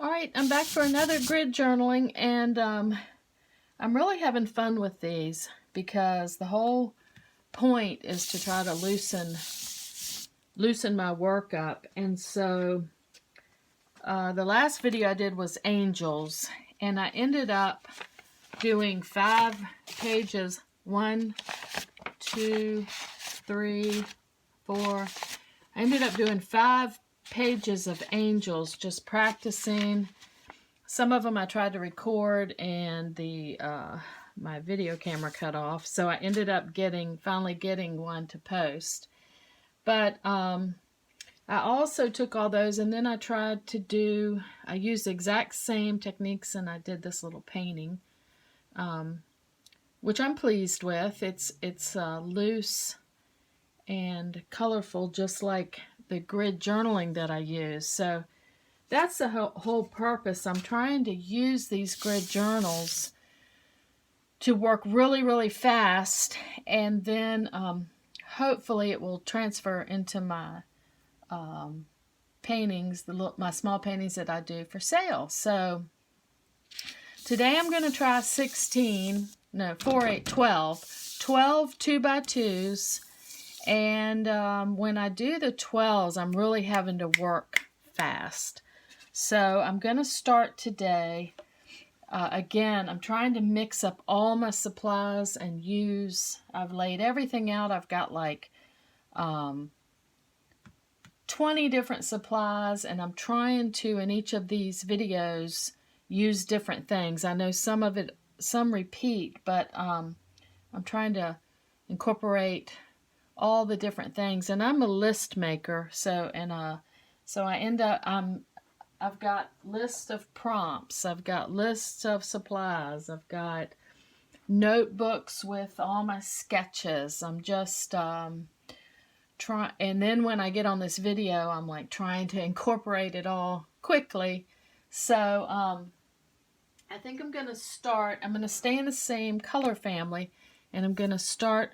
Alright, I'm back for another grid journaling, and I'm really having fun with these because the whole point is to try to loosen my work up. And so the last video I did was angels, and I ended up doing 5 pages. 1, 2, 3, 4. I ended up doing 5 pages of angels, just practicing. Some of them I tried to record and my video camera cut off, so I ended up finally getting one to post. But I also took all those, and then I used the exact same techniques, and I did this little painting, which I'm pleased with. It's loose and colorful, just like the grid journaling that I use. So that's the whole purpose. I'm trying to use these grid journals to work really, really fast, and then hopefully it will transfer into my paintings, my small paintings that I do for sale. So today I'm going to try 12 2x2s. And when I do the 12s, I'm really having to work fast. So I'm going to start today. Again, I'm trying to mix up all my supplies and I've laid everything out. I've got like 20 different supplies, and I'm trying to, in each of these videos, use different things. I know some repeat, but I'm trying to incorporate all the different things. And I'm a list maker, so I end up I've got lists of prompts, I've got lists of supplies, I've got notebooks with all my sketches. I'm just and then when I get on this video, I'm like trying to incorporate it all quickly. So I think I'm going to start. I'm going to stay in the same color family, and I'm going to start.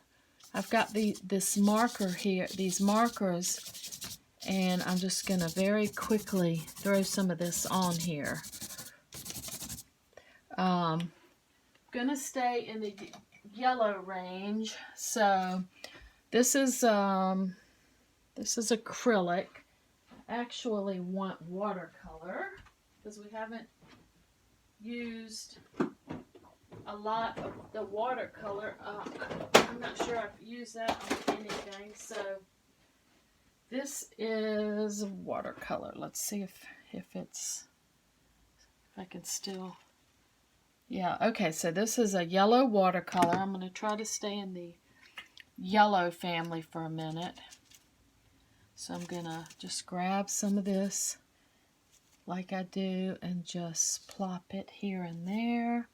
I've got this marker here, these markers, and I'm just going to very quickly throw some of this on here. I'm going to stay in the yellow range. So this is acrylic. I actually want watercolor because we haven't used a lot of the watercolor. I'm not sure I've used that on anything. So this is watercolor. Let's see if I can still. Yeah, okay, so this is a yellow watercolor. I'm going to try to stay in the yellow family for a minute. So I'm going to just grab some of this like I do and just plop it here and there.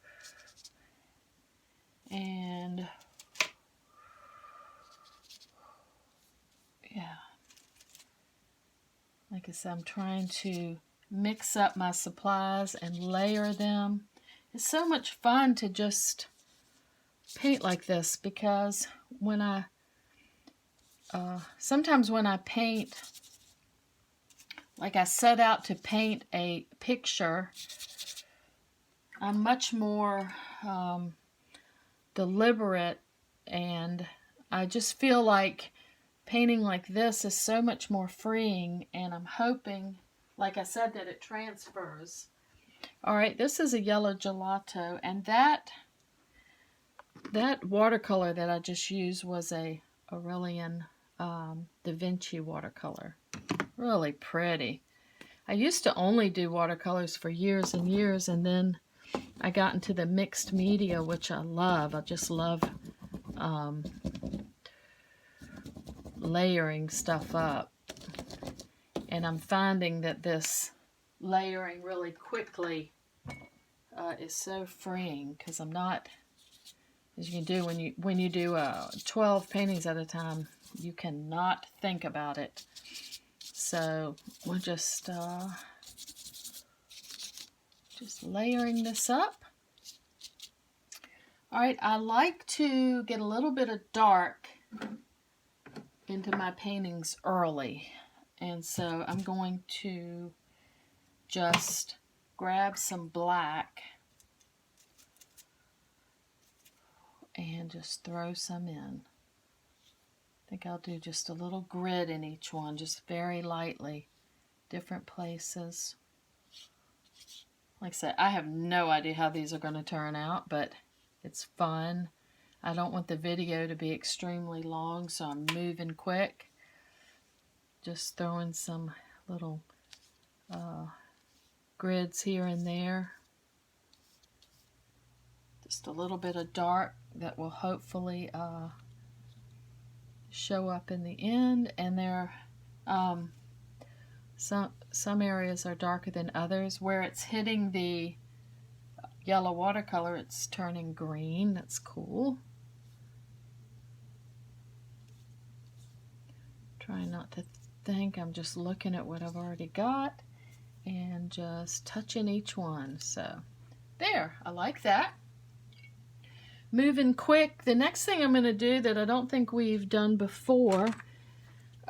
And yeah, like I said, I'm trying to mix up my supplies and layer them. It's so much fun to just paint like this, because when sometimes when I paint, like I set out to paint a picture, I'm much more deliberate, and I just feel like painting like this is so much more freeing, and I'm hoping, like I said, that it transfers. Alright, this is a yellow gelato, and that watercolor that I just used was a Aurelian Da Vinci watercolor. Really pretty. I used to only do watercolors for years and years, and then I got into the mixed media, which I love. I just love layering stuff up. And I'm finding that this layering really quickly is so freeing, because I'm not, as you can do when you do 12 paintings at a time, you cannot think about it. So we're just layering this up. Alright, I like to get a little bit of dark into my paintings early. And so I'm going to just grab some black and just throw some in. I think I'll do just a little grid in each one, just very lightly, different places. Like I said, I have no idea how these are going to turn out, but it's fun. I don't want the video to be extremely long, so I'm moving quick. Just throwing some little grids here and there. Just a little bit of dark that will hopefully show up in the end. And there some areas are darker than others. Where it's hitting the yellow watercolor, it's turning green. That's cool. Trying not to think. I'm just looking at what I've already got and just touching each one. So there, I like that. Moving quick. The next thing I'm going to do that I don't think we've done before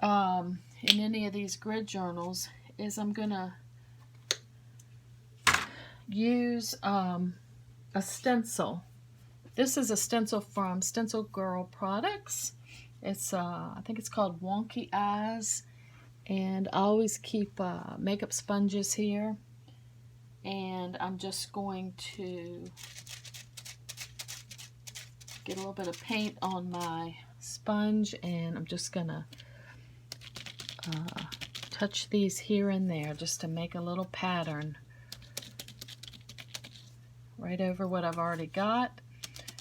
in any of these grid journals is I'm going to use a stencil. This is a stencil from Stencil Girl Products. It's I think it's called Wonky Eyes, and I always keep makeup sponges here, and I'm just going to get a little bit of paint on my sponge, and I'm just gonna touch these here and there just to make a little pattern right over what I've already got.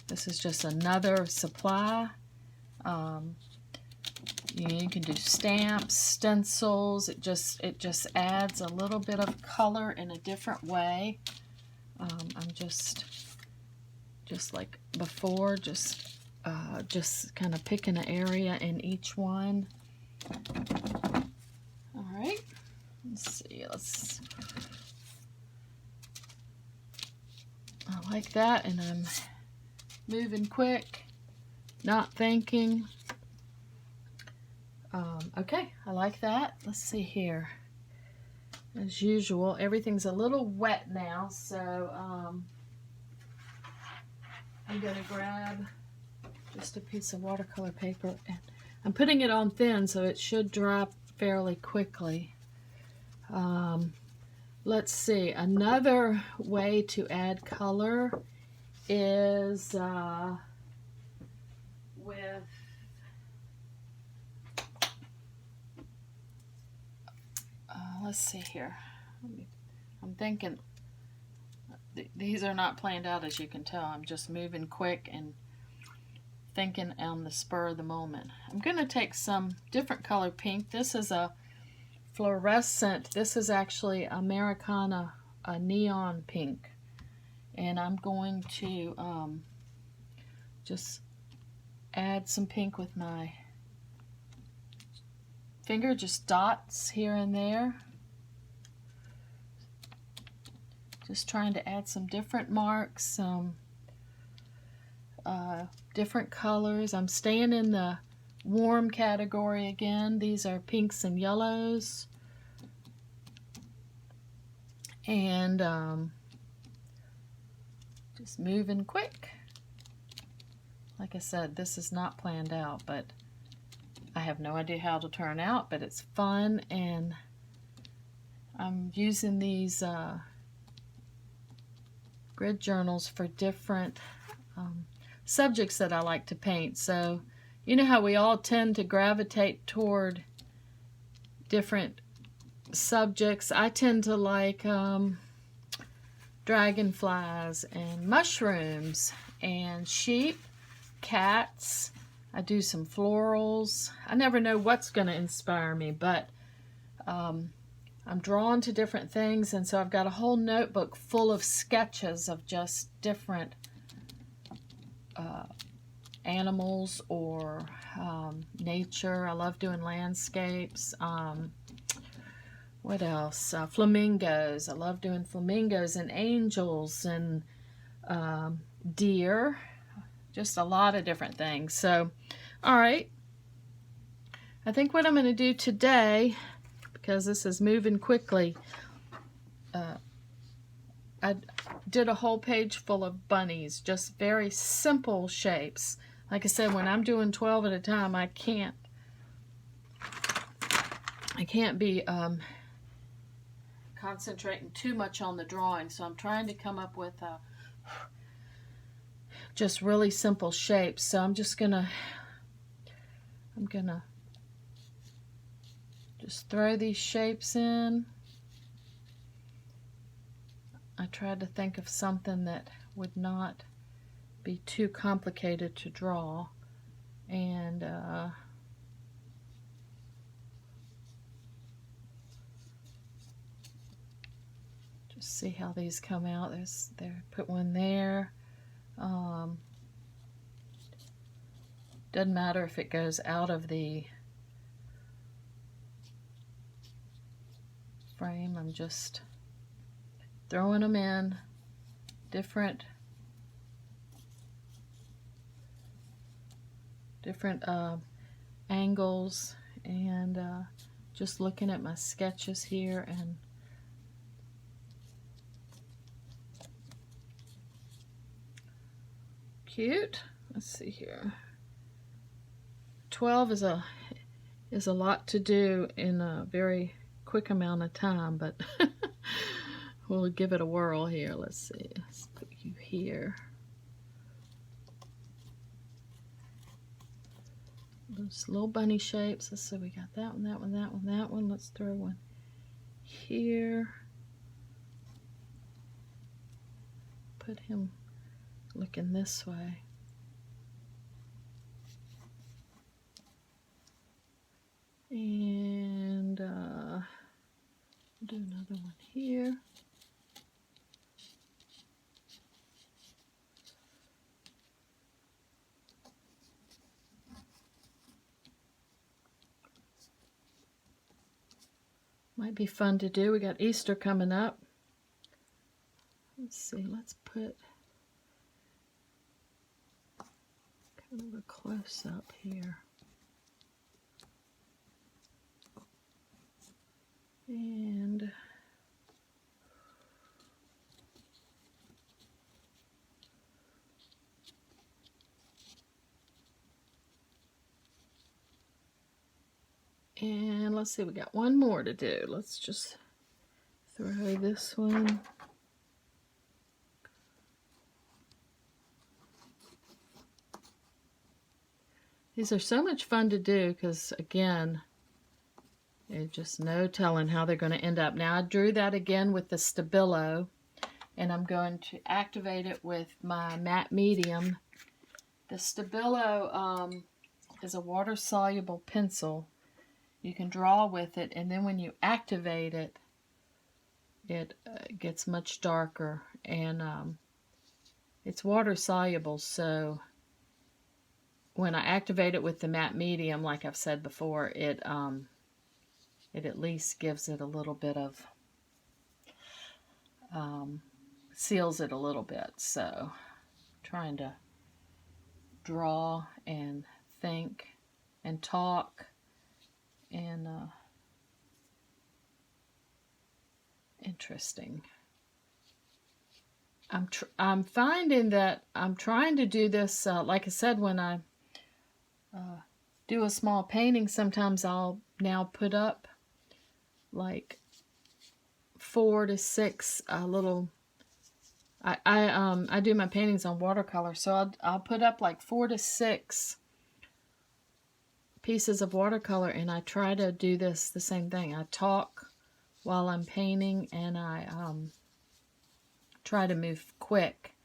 This is just another supply. You can do stamps, stencils. It just adds a little bit of color in a different way. I'm just like before, just kind of picking an area in each one. All right, let's see. I like that, and I'm moving quick, not thinking. Okay, I like that. Let's see here. As usual, everything's a little wet now, so I'm going to grab just a piece of watercolor paper, and I'm putting it on thin, so it should dry fairly quickly. Let's see, another way to add color is with let's see here. I'm thinking these are not planned out, as you can tell. I'm just moving quick and thinking on the spur of the moment. I'm going to take some different color pink. This is a fluorescent. This is actually Americana, a neon pink. And I'm going to just add some pink with my finger, just dots here and there. Just trying to add some different marks, some different colors. I'm staying in the warm category again. These are pinks and yellows. And just moving quick. Like I said, this is not planned out, but I have no idea how it'll turn out, but it's fun, and I'm using these grid journals for different subjects that I like to paint. So you know how we all tend to gravitate toward different subjects. I tend to like dragonflies and mushrooms and sheep, cats. I do some florals. I never know what's going to inspire me, but I'm drawn to different things, and so I've got a whole notebook full of sketches of just different animals or nature. I love doing landscapes. What else? Flamingos. I love doing flamingos and angels and deer. Just a lot of different things. So, all right. I think what I'm going to do today, because this is moving quickly, I did a whole page full of bunnies, just very simple shapes. Like I said, when I'm doing 12 at a time, I can't be concentrating too much on the drawing, so I'm trying to come up with just really simple shapes. So I'm gonna just throw these shapes in. I tried to think of something that would not be too complicated to draw, and just see how these come out. Put one there. Doesn't matter if it goes out of the frame. I'm just throwing them in different angles, and just looking at my sketches here, and cute. Let's see here. 12 is a lot to do in a very quick amount of time, but we'll give it a whirl here. Let's see. Let's put you here. Those little bunny shapes. Let's see. We got that one, that one, that one, that one. Let's throw one here. Put him looking this way. And do another one here. Might be fun to do. We got Easter coming up. Let's see, let's put kind of a close-up here. And let's see, we got one more to do. Let's just throw this one. These are so much fun to do because, again, there's just no telling how they're going to end up. Now, I drew that again with the Stabilo, and I'm going to activate it with my matte medium. The Stabilo is a water-soluble pencil. You can draw with it, and then when you activate it, it gets much darker, and it's water-soluble, so when I activate it with the matte medium, like I've said before, it at least gives it a little bit of, seals it a little bit. So trying to draw and think and talk, and interesting. I'm finding that I'm trying to do this, like I said, when I do a small painting, sometimes I'll now put up like 4 to 6 little. I do my paintings on watercolor, so I'll put up like 4 to 6 pieces of watercolor, and I try to do the same thing. I talk while I'm painting, and I try to move quick.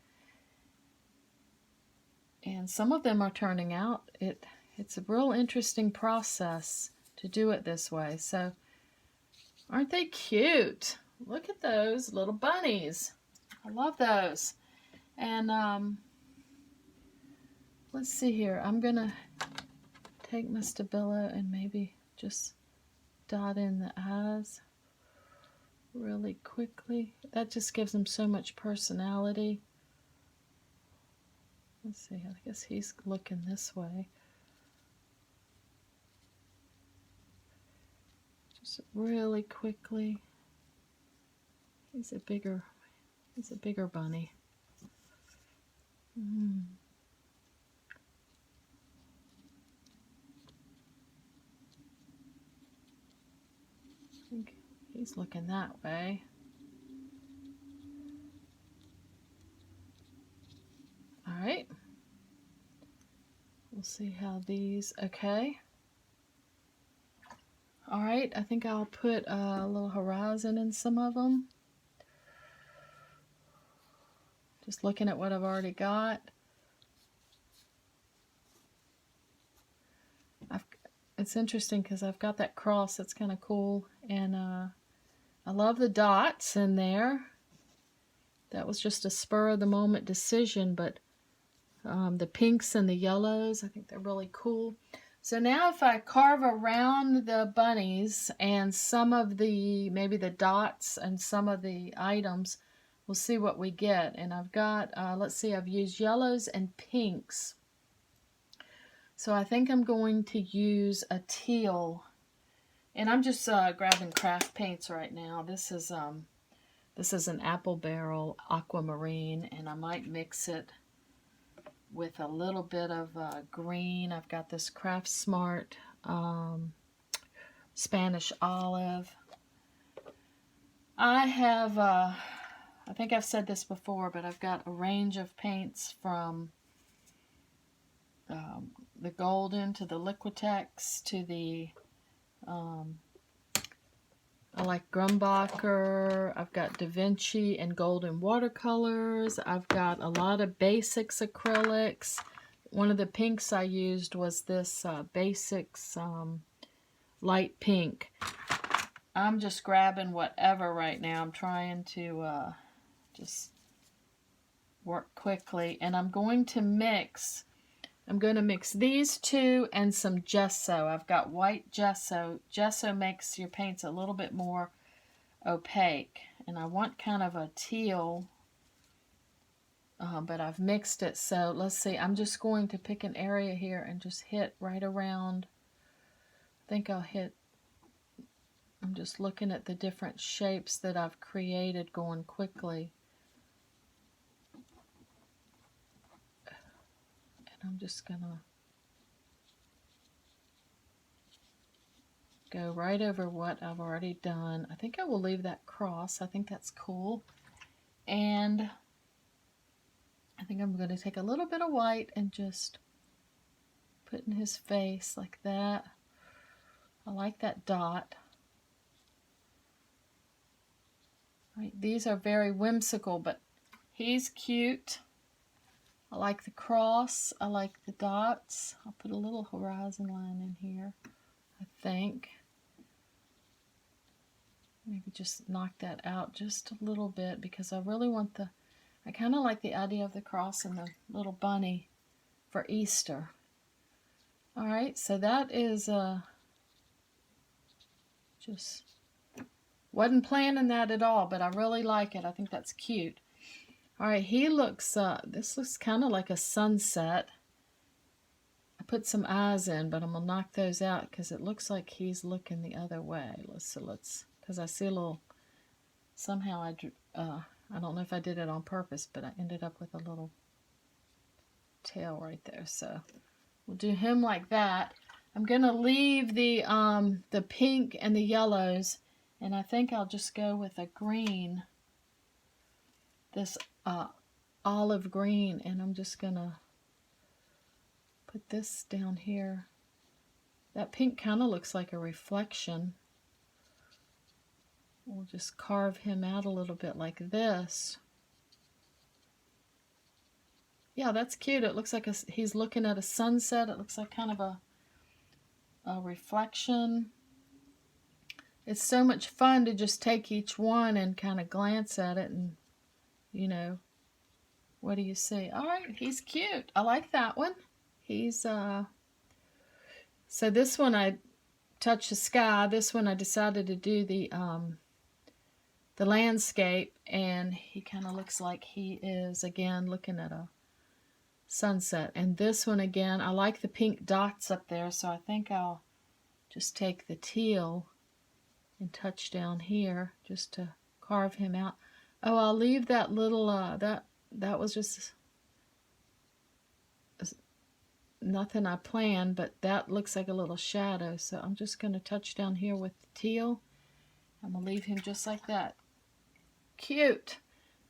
And some of them are turning out. It's a real interesting process to do it this way. So, aren't they cute? Look at those little bunnies. I love those. And let's see here. I'm gonna take my Stabilo and maybe just dot in the eyes really quickly. That just gives them so much personality. Let's see, I guess he's looking this way. Just really quickly. He's It's a bigger bunny. I think he's looking that way. All right. We'll see how these, okay. All right, I think I'll put a little horizon in some of them. Just looking at what I've already got. It's interesting because I've got that cross that's kind of cool, and I love the dots in there. That was just a spur of the moment decision, but the pinks and the yellows, I think they're really cool. So now if I carve around the bunnies and some of the, maybe the dots and some of the items, we'll see what we get. And I've got, let's see, I've used yellows and pinks. So I think I'm going to use a teal. And I'm just grabbing craft paints right now. This is an apple barrel aquamarine, and I might mix it with a little bit of green. I've got this Craft Smart Spanish olive. I have, I think I've said this before, but I've got a range of paints from the golden to the Liquitex to the, I like Grumbacher. I've got Da Vinci and golden watercolors. I've got a lot of basics acrylics. One of the pinks I used was this basics light pink. I'm just grabbing whatever right now. I'm trying to just work quickly, and I'm going to mix these two and some gesso. I've got white gesso. Gesso makes your paints a little bit more opaque, and I want kind of a teal, but I've mixed it. So let's see, I'm just going to pick an area here and just hit right around. I think I'll hit, I'm just looking at the different shapes that I've created going quickly. I'm just gonna go right over what I've already done. I think I will leave that cross. I think that's cool. And I think I'm going to take a little bit of white and just put in his face like that. I like that dot. Right, these are very whimsical, but he's cute. I like the cross. I like the dots. I'll put a little horizon line in here, I think. Maybe just knock that out just a little bit because I really want the, I kind of like the idea of the cross and the little bunny for Easter. All right, so that is just, wasn't planning that at all, but I really like it. I think that's cute. All right, he looks, this looks kind of like a sunset. I put some eyes in, but I'm going to knock those out because it looks like he's looking the other way. Let's, because I see a little, somehow I don't know if I did it on purpose, but I ended up with a little tail right there. So we'll do him like that. I'm going to leave the pink and the yellows, and I think I'll just go with a green, this olive green, and I'm just going to put this down here. That pink kind of looks like a reflection. We'll just carve him out a little bit like this. Yeah, that's cute. It looks like he's looking at a sunset. It looks like kind of a reflection. It's so much fun to just take each one and kind of glance at it and, you know, what do you see? All right, he's cute. I like that one. He's, so this one I touched the sky. This one I decided to do the landscape, and he kind of looks like he is, again, looking at a sunset. And this one, again, I like the pink dots up there, so I think I'll just take the teal and touch down here just to carve him out. Oh, I'll leave that little, that was just nothing I planned, but that looks like a little shadow. So I'm just going to touch down here with the teal. I'm going to leave him just like that. Cute.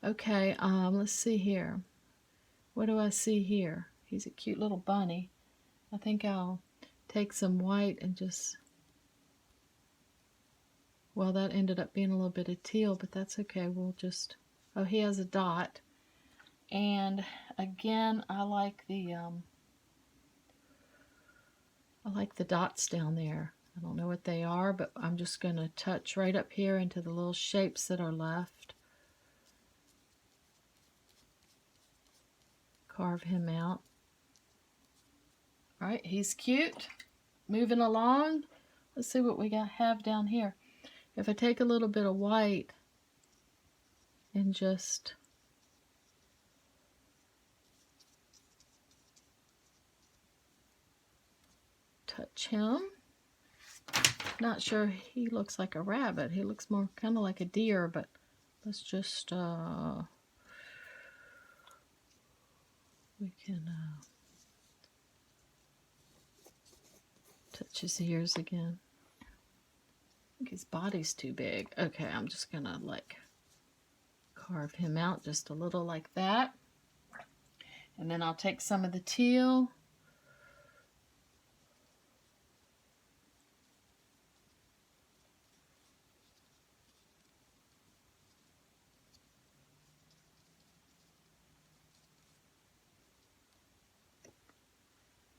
Okay, let's see here. What do I see here? He's a cute little bunny. I think I'll take some white and just, well, that ended up being a little bit of teal, but that's okay. We'll just, oh, he has a dot. And again, I like the dots down there. I don't know what they are, but I'm just going to touch right up here into the little shapes that are left. Carve him out. All right, he's cute. Moving along. Let's see what we have down here. If I take a little bit of white and just touch him. Not sure, he looks like a rabbit. He looks more kind of like a deer, but let's just we can touch his ears again. I think his body's too big. Okay, I'm just gonna like carve him out just a little like that. And then I'll take some of the teal.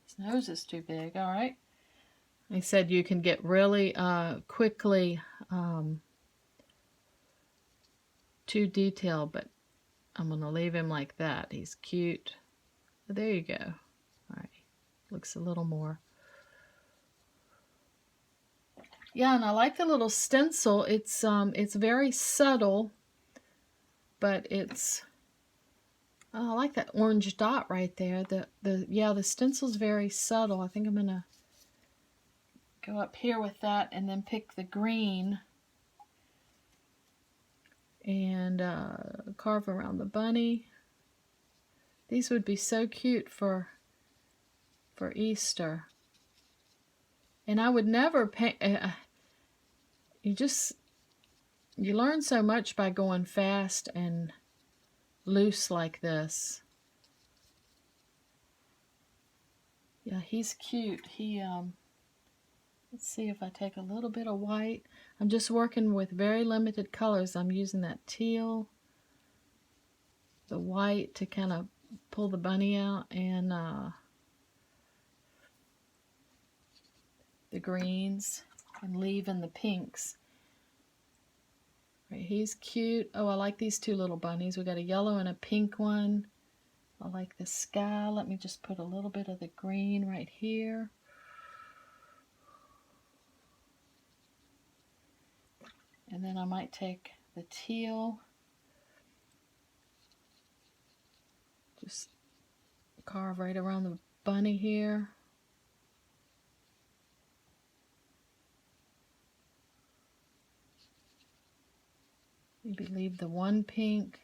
His nose is too big, all right. They said you can get really quickly too detailed, but I'm going to leave him like that. He's cute. There you go. All right. Looks a little more. Yeah, and I like the little stencil. It's very subtle, but it's, I like that orange dot right there. The stencil's very subtle. I think I'm going to go up here with that and then pick the green and carve around the bunny. These would be so cute for Easter. And I would never paint. You learn so much by going fast and loose like this. Yeah, he's cute. Let's see if I take a little bit of white. I'm just working with very limited colors. I'm using that teal, the white to kind of pull the bunny out, and the greens, and leaving the pinks. Right, he's cute. Oh, I like these two little bunnies. We got a yellow and a pink one. I like the sky. Let me just put a little bit of the green right here. And then I might take the teal. Just carve right around the bunny here. Maybe leave the one pink.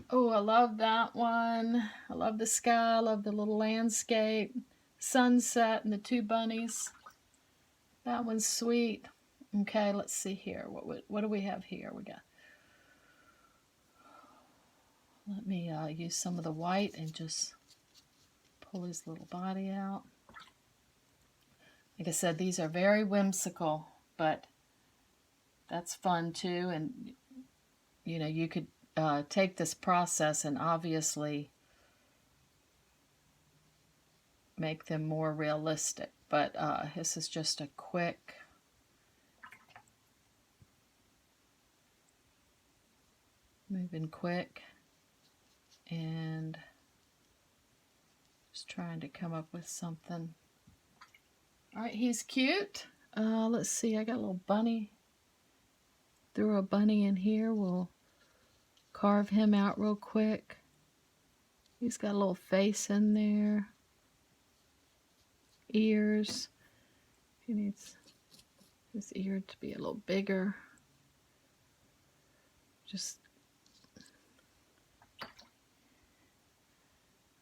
Oh, I love that one. I love the sky. I love the little landscape, sunset, and the two bunnies. That one's sweet. Okay, let's see here. What do we have here? We got. Let me use some of the white and just pull his little body out. Like I said, these are very whimsical, but that's fun too. And you know, you could take this process and obviously make them more realistic. But this is just a quick moving quick and just trying to come up with something. All right, he's cute. Let's see, I got a little bunny. Threw a bunny in here. We'll carve him out real quick. He's got a little face in there. Ears. He needs his ear to be a little bigger. Just,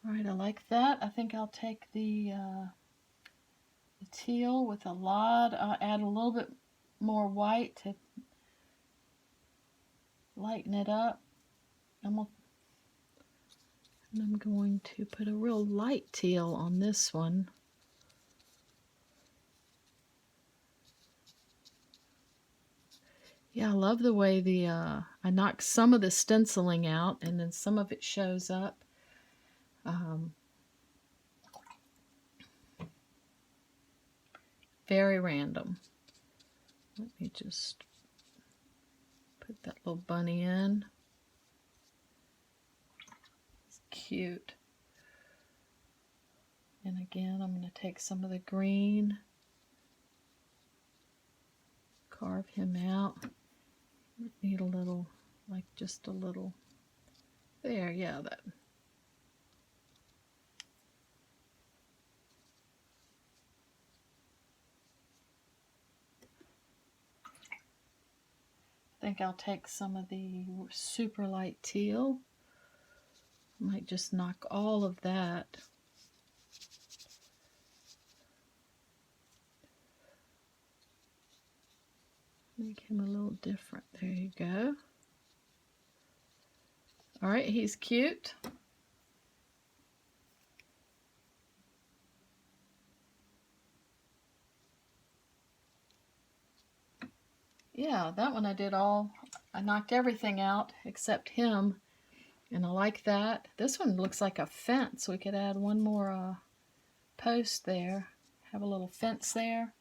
all right, I like that. I think I'll take the teal with a lot, add a little bit more white to lighten it up. I'm going to put a real light teal on this one. Yeah, I love the way the I knocked some of the stenciling out and then some of it shows up. Very random. Let me just put that little bunny in. It's cute. And again, I'm going to take some of the green, carve him out. Need a little, like just a little, there, yeah, that. I think I'll take some of the super light teal. Might just knock all of that. Make him a little different. There you go. All right, he's cute. Yeah, that one I knocked everything out except him, and I like that. This one looks like a fence. We could add one more post there, have a little fence there,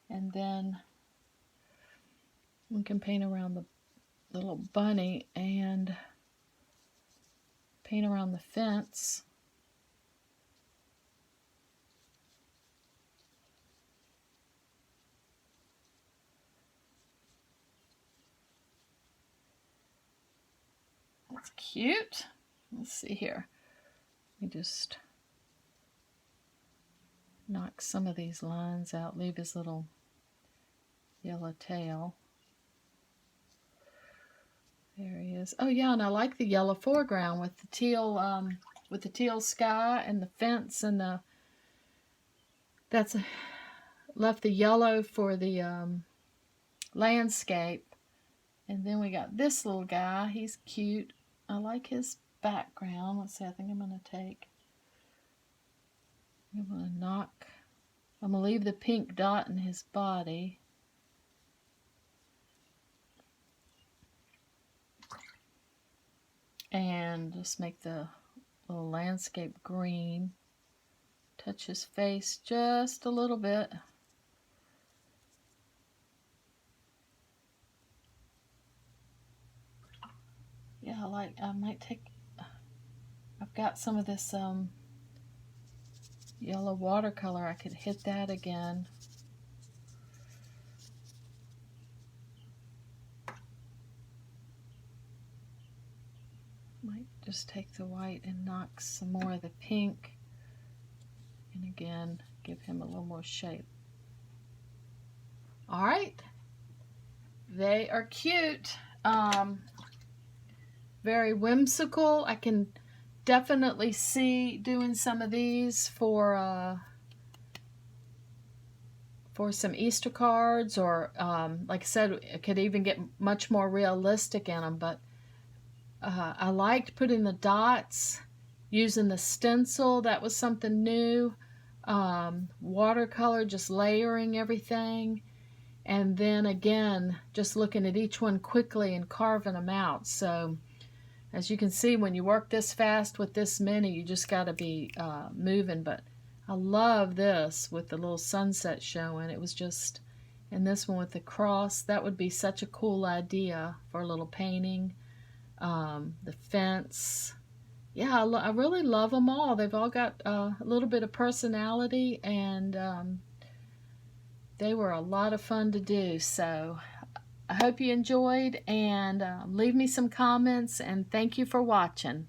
and then we can paint around the little bunny and paint around the fence. That's cute. Let's see here. Let me just knock some of these lines out, leave his little yellow tail. There he is. Oh yeah, and I like the yellow foreground with the teal sky and the fence and the, that's left the yellow for the landscape. And then we got this little guy. He's cute. I like his background. Let's see, I think I'm going to leave the pink dot in his body. And just make the little landscape green. Touch his face just a little bit. Yeah, I might take, I've got some of this yellow watercolor. I could hit that again. Might just take the white and knock some more of the pink. And again, give him a little more shape. All right. They are cute. Very whimsical. I can definitely see doing some of these for some Easter cards, or like I said, it could even get much more realistic in them. But I liked putting the dots, using the stencil. That was something new. Watercolor, just layering everything. And then again, just looking at each one quickly and carving them out. So as you can see, when you work this fast with this many, you just got to be moving. But I love this with the little sunset showing. It was just, and this one with the cross, that would be such a cool idea for a little painting. The fence. Yeah, I really love them all. They've all got a little bit of personality, and they were a lot of fun to do. So I hope you enjoyed, and leave me some comments, and thank you for watching.